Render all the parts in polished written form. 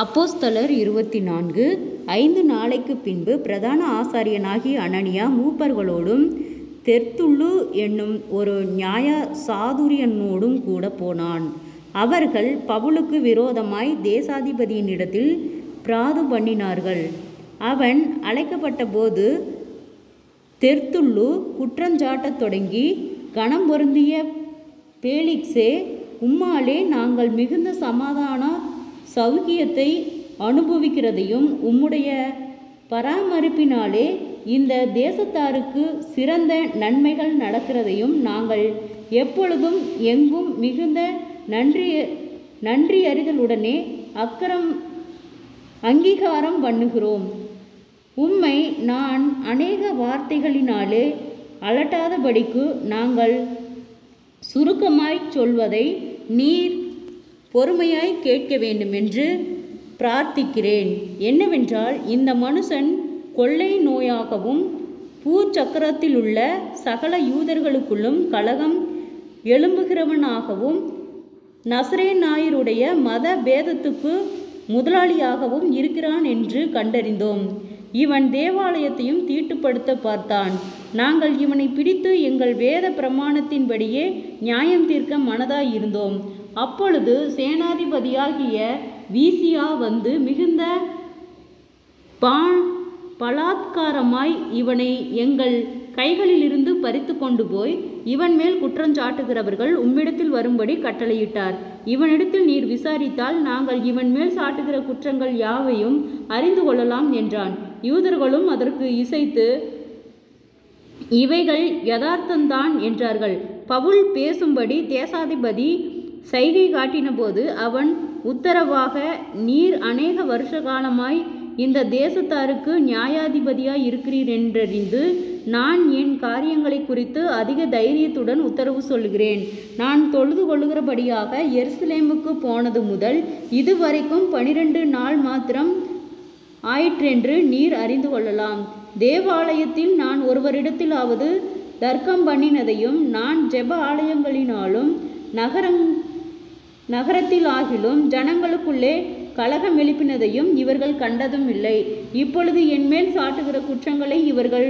அப்போஸ்தலர் 24. 5 நாளைக்கு பின்பு பிரதான ஆசாரியனாகிய அனனியா மூப்பர்களோடும் தெர்த்துல்லு என்னும் ஒரு நியாய சாதுரியனோடும் கூட போனான். அவர்கள் பவுலுக்கு விரோதமாய் தேசாதிபதியினிடத்தில் பிராது பண்ணினார்கள். அவன் அழைக்கப்பட்ட போது தெர்த்துல்லு குற்றஞ்சாட்டத் தொடங்கி, கனம் பொருந்திய பேலிக்ஸே, உம்மாலே நாங்கள் மிகுந்த சமாதான சௌக்கியத்தை அனுபவிக்கிறதையும் உம்முடைய பராமரிப்பினாலே இந்த தேசத்தாருக்கு சிறந்த நன்மைகள் நடக்கிறதையும் நாங்கள் எப்பொழுதும் எங்கும் மிகுந்த நன்றியறிதலுடனே அங்கீகாரம் பண்ணுகிறோம். உம்மை நான் அநேக வார்த்தைகளினாலே அலட்டாதபடிக்கு நாங்கள் சுருக்கமாய்ச் சொல்வதை நீர் பொறுமையாய் கேட்க வேண்டுமென்று பிரார்த்திக்கிறேன். என்னவென்றால், இந்த மனுஷன் கொள்ளை நோயாகவும் பூச்சக்கரத்திலுள்ள சகல யூதர்களுக்குள்ளும் கலகம் எழும்புகிறவனாகவும் நசரேனாயருடைய மத பேதத்துக்கு முதலாளியாகவும் இருக்கிறான் என்று கண்டறிந்தோம். இவன் தேவாலயத்தையும் தீட்டுப்படுத்த பார்த்தான். நாங்கள் இவனை பிடித்து எங்கள் வேத பிரமாணத்தின்படியே நியாயம் தீர்க்க மனதாயிருந்தோம். அப்பொழுது சேனாதிபதியாகிய வீசியா வந்து மிகுந்த பலாத்காரமாய் இவனை எங்கள் கைகளிலிருந்து பறித்து கொண்டு போய் இவன் மேல் குற்றஞ்சாட்டுகிறவர்கள் உம்மிடத்தில் வரும்படி கட்டளையிட்டார். இவனிடத்தில் நீர் விசாரித்தால் நாங்கள் இவன் மேல் சாட்டுகிற குற்றங்கள் யாவையும் அறிந்து கொள்ளலாம் என்றான். யூதர்களும் அதற்கு இசைத்து, இவைகள் யதார்த்தந்தான் என்றார்கள். பவுல் பேசும்படி தேசாதிபதி சைகை காட்டினபோது அவன் உத்தரவாக, நீர் அநேக வருஷ காலமாய் இந்த தேசத்தாருக்கு நியாயாதிபதியாய் இருக்கிறீர் என்றறிந்து நான் என் காரியங்களை குறித்து அதிக தைரியத்துடன் உத்தரவு சொல்கிறேன். நான் தொழுது கொள்ளுகிறபடியாக எருசலேமுக்கு போனது முதல் இதுவரைக்கும் 12 நாள் மாத்திரம் ஆயிற்றென்று நீர் அறிந்து கொள்ளலாம். தேவாலயத்தில் நான் ஒருவரிடத்திலாவது தர்க்கம் பண்ணினதையும் நான் ஜெப ஆலயங்களினாலும் நகரத்திலாகிலும் ஜனங்களுக்குள்ளே கலகம் எழுப்பினதையும் இவர்கள் கண்டதும் இல்லை. இப்பொழுது என்மேல் சாட்டுகிற குற்றங்களை இவர்கள்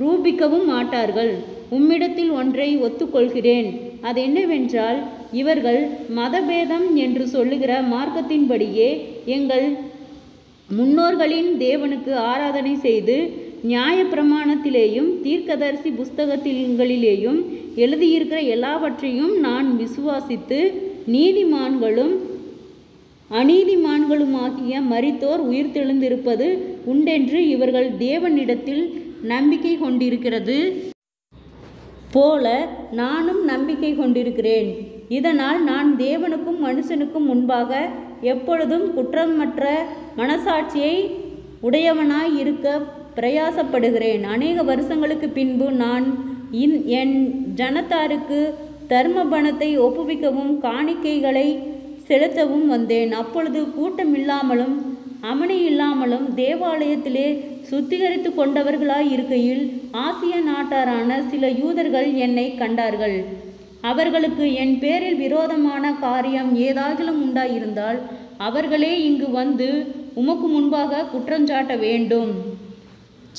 ரூபிக்கவும் மாட்டார்கள். உம்மிடத்தில் ஒன்றை ஒத்துக்கொள்கிறேன். அது என்னவென்றால், இவர்கள் மதபேதம் என்று சொல்லுகிற மார்க்கத்தின்படியே எங்கள் முன்னோர்களின் தேவனுக்கு ஆராதனை செய்து நியாய பிரமாணத்திலேயும் தீர்க்கதரிசி புஸ்தகங்களிலேயும் எழுதியிருக்கிற எல்லாவற்றையும் நான் விசுவாசித்து நீதிமான்களும் அநீதிமான்களுமாகிய மரித்தோர் உயிர்த்தெழுந்திருப்பது உண்டென்று இவர்கள் தேவனிடத்தில் நம்பிக்கை கொண்டிருக்கிறது போல நானும் நம்பிக்கை கொண்டிருக்கிறேன். இதனால் நான் தேவனுக்கும் மனுஷனுக்கும் முன்பாக எப்பொழுதும் குற்றமற்ற மனசாட்சியை உடையவனாய் இருக்க பிரயாசப்படுகிறேன். அநேக வருஷங்களுக்கு பின்பு நான் என் ஜனத்தாருக்கு தர்மபணத்தை ஒப்புவிக்கவும் காணிக்கைகளை செலுத்தவும் வந்தேன். அப்பொழுது கூட்டமில்லாமலும் அமளி இல்லாமலும் தேவாலயத்திலே சுத்திகரித்து கொண்டவர்களாய் இருக்கையில் ஆசிய நாட்டாரான சில யூதர்கள் என்னை கண்டார்கள். அவர்களுக்கு என் பேரில் விரோதமான காரியம் ஏதாகிலும் உண்டாயிருந்தால் அவர்களே இங்கு வந்து உமக்கு முன்பாக குற்றஞ்சாட்ட வேண்டும்.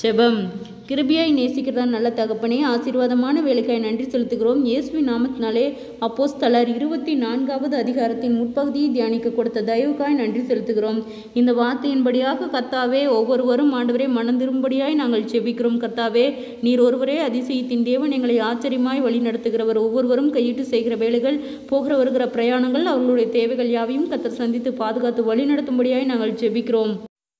ஜெபம். கிருபையாய் நேசிக்கிறதா நல்ல தகப்பனே, ஆசீர்வாதமான வேலைக்காய் நன்றி செலுத்துகிறோம். இயேசுவின் நாமத்தினாலே அப்போஸ்தலர் 24வது அதிகாரத்தின் முற்பகுதியை தியானிக்க கொடுத்த தயவுக்காய் நன்றி செலுத்துகிறோம். இந்த வார்த்தையின்படியாக கர்த்தாவே, ஒவ்வொருவரும் ஆண்டவரே மனம் திரும்படியாய் நாங்கள் ஜெபிக்கிறோம். கர்த்தாவே, நீர் ஒருவரே அதிசயத்தின் தேவன், எங்களை ஆச்சரியமாய் வழி நடத்துகிறவர். ஒவ்வொருவரும் கையிட்டு செய்கிற வேலைகள், போகிற வருகிற பிரயாணங்கள், அவர்களுடைய தேவைகள் யாவையும் கர்த்தர் சந்தித்து பாதுகாத்து வழி நடத்தும்படியாய் நாங்கள் ஜெபிக்கிறோம்.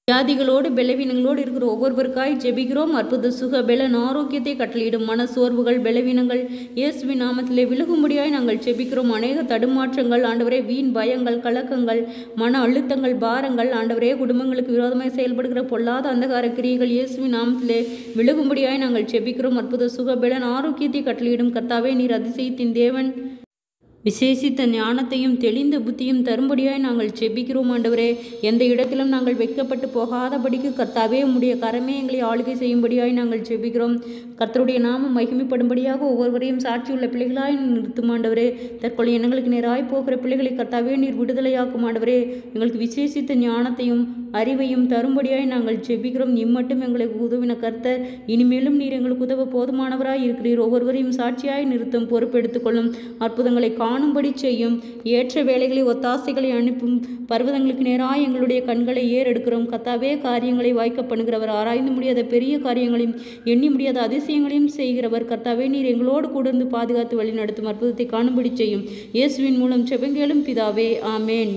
வியாதிகளோடு பலவீனங்களோடு இருக்கிற ஒவ்வொருவருக்காய் ஜெபிக்கிறோம். அற்புத சுக பலன் ஆரோக்கியத்தை கட்டளையிடும் மன சோர்வுகள் பலவீனங்கள் இயேசுவின் நாமத்திலே விலகும்படியாய் நாங்கள் ஜெபிக்கிறோம். அநேக தடுமாற்றங்கள் ஆண்டவரே, வீண் பயங்கள், கலக்கங்கள், மன அழுத்தங்கள், பாரங்கள் ஆண்டவரே, குடும்பங்களுக்கு விரோதமாய் செயல்படுகிற பொல்லாத அந்தகார கிரியைகள் இயேசுவின் நாமத்திலே விலகும்படியாய் நாங்கள் ஜெபிக்கிறோம். அற்புத சுக பலன் ஆரோக்கியத்தை கட்டளையிடும் கர்த்தாவே, நீர் அதிசயத்தின் தேவன், விசேஷித்த ஞானத்தையும் தெளிந்த புத்தியும் தரும்படியாய் நாங்கள் செபிக்கிறோம் ஆண்டவரே. எந்த இடத்திலும் நாங்கள் வைக்கப்பட்டு போகாதபடிக்கு கர்த்தாவே உம்முடைய கரமே எங்களை ஆளுகை செய்யும்படியாய் நாங்கள் செபிக்கிறோம். கர்த்தருடைய நாமம் மகிமைப்படும்படியாக ஒவ்வொருவரையும் சாட்சியுள்ள பிள்ளைகளாய் நிறுத்தும் ஆண்டவரே. தற்கொலை எண்ணங்களுக்கு நேராய் போகிற பிள்ளைகளை கர்த்தாவே நீர் விடுதலையாக்கும் ஆண்டவரே. எங்களுக்கு விசேஷித்த ஞானத்தையும் அறிவையும் தரும்படியாய் நாங்கள் செபிக்கிறோம். இம்மட்டும் எங்களுக்கு உதவின கர்த்தர், இனிமேலும் நீர் எங்களுக்கு உதவ போதுமானவராய் இருக்கிறீர். ஒவ்வொருவரையும் சாட்சியாய் நிறுத்தும் பொறுப்பெடுத்துக்கொள்ளும். அற்புதங்களை காணும்படி செய்யும். ஏற்ற வேலைகளை ஒத்தாசைகளை அனுப்பும். பர்வதங்களுக்கு நேராக எங்களுடைய கண்களை ஏறெடுக்கிறோம். கர்த்தாவே காரியங்களை வாய்க்க பண்ணுகிறவர், ஆராய்ந்து முடியாத பெரிய காரியங்களையும் எண்ணி முடியாத அதிசயங்களையும் செய்கிறவர். கர்த்தாவே நீர் எங்களோடு கூட இருந்து பாதுகாத்து வழி நடத்தும். அற்புதத்தை காணும்படி செய்யும். இயேசுவின் மூலம் செபங்கேளும் பிதாவே, ஆமேன்.